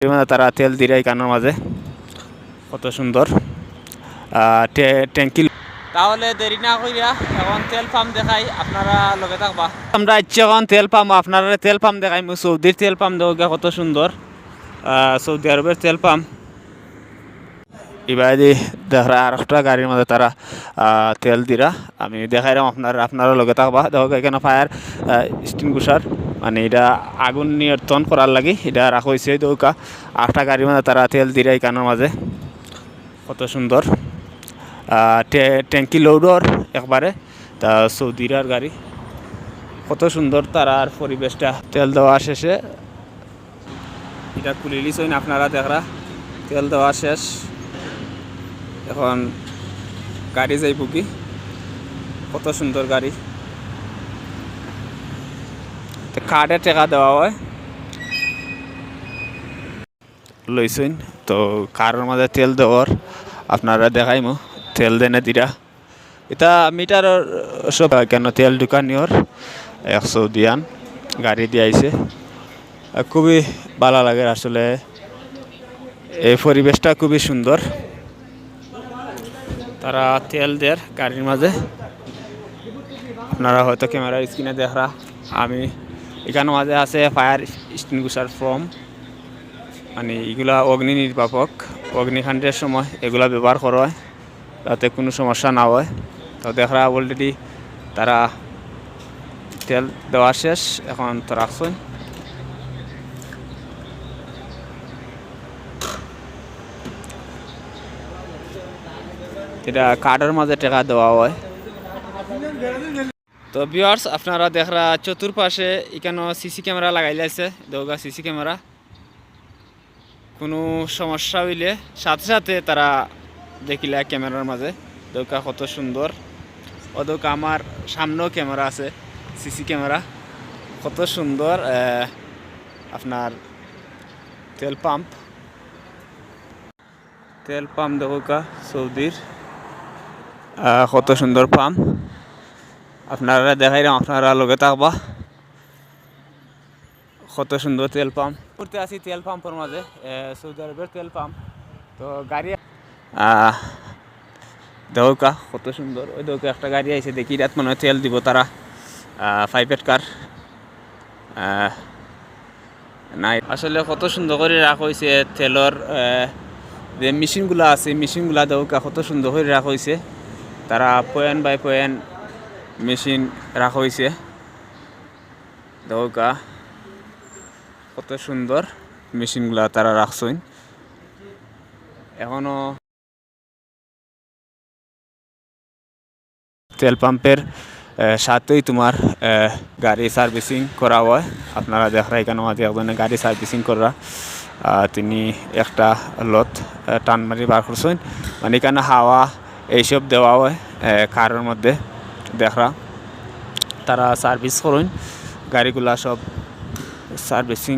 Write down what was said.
তারা তেল দিরাই কানের মাঝে কত সুন্দর ট্যাঙ্কি। তাহলে দেরি না কইরা এখন তেল পাম্প দেখাই, আপনারা লগে থাকবা। আমরা ইচ্ছে এখন তেল পাম্প, আপনারা তেল পাম্প দেখাই। সৌদির তেল পাম্প দেখা কত সুন্দর, সৌদি আরবের তেল পাম্প। এবারে দেখা আর একটা গাড়ির মধ্যে তারা তেল দিরা আমি দেখাইলাম আপনারা লগে থাকবা। দেখো এখানে ফায়ার এক্সটিংগুইশার, মানে এটা আগুন নিয়ন্ত্রণ করার লাগি এটা রাখা হয়েছে। দৌকা আটটা গাড়ির মধ্যে তারা তেল দিরা এখানের মাঝে কত সুন্দর ট্যাঙ্কি লোডর একবারে। তা সৌদিরার গাড়ি কত সুন্দর, তারা আর পরিবেশটা তেল দেওয়া শেষে এটা খুলে লিছেন আপনারা দেখরা। তেল দেওয়া শেষ, এখন গাড়ি যাইব কি, কত সুন্দর গাড়ি। কার্ডে টাকা দেওয়া হয় লইছেন। তো কারের মাঝে তেল দেওয়ার আপনারা দেখাইমো তেল দেনে দিরা। এটা মিটার সব কেন তেল দোকানিওর 100 দিয়ান গাড়ি দিয়াইছে। খুবই ভালো লাগে আসলে, এই পরিবেশটা খুবই সুন্দর। তারা তেল দেয় গাড়ির মাঝে, আপনারা হয়তো ক্যামেরার স্ক্রিনে দেখরা। আমি এখানে মাঝে আছে ফায়ার এক্সটিংগুইশার ফর্ম, মানে এগুলা অগ্নি নির্বাপক। অগ্নিকাণ্ডের সময় এগুলা ব্যবহার করা হয় যাতে কোনো সমস্যা না হয়। তো দেখরা অলরেডি তারা তেল দেওয়া শেষ, এখন তো রাখছেন। এটা কার্ডের মাঝে টাকা দেওয়া হয়। তো ভিউয়ার্স আপনারা দেখরা চতুর্পাশে এখানে সিসি ক্যামেরা লাগাইলাইছে। দেওগা সিসি ক্যামেরা, কোনো সমস্যা হইলে সাথে সাথে তারা দেখিলা ক্যামেরার মাঝে। দেওকা কত সুন্দর। ও দেওকা আমার সামনেও ক্যামেরা আছে, সিসি ক্যামেরা কত সুন্দর। আপনার তেল পাম্প দেওকা সৌদির কত সুন্দর পাম্প। আপনারা দেখাইলাম, আপনারা লগে থাকবা। কত সুন্দর তেল পাম্প করতে আছি তেল পাম্পের মাঝে, সৌদি আরবের তেল পাম্প। তো গাড়ি দেওকা কত সুন্দর। ওই দেওকা একটা গাড়ি আইছে, দেখি রাত মনে হয় তেল দিব তারা। প্রাইভেট কার নাই, আসলে কত সুন্দর করে রাখা হয়েছে। তেলর যে মেশিনগুলো আছে, মেশিনগুলা দেওকা কত সুন্দর করে রাখা হয়েছে। তারা পয়েন্ট বাই পয়েন্ট মেশিন রাখা হয়েছে। দেওকা কত সুন্দর মেশিনগুলা তারা রাখছেন। এখনো তেল পাম্পের সাথেই তোমার গাড়ি সার্ভিসিং করা হয়। আপনারা দেখরা এখানে মাঝে একজনে গাড়ি সার্ভিসিং করা, তিনি একটা লত টান মারি বার করছেন। মানে এখানে হাওয়া এইসব দেওয়া হয় কারের মধ্যে। দেখরা তারা সার্ভিস করেন গাড়িগুলা, সব সার্ভিসিং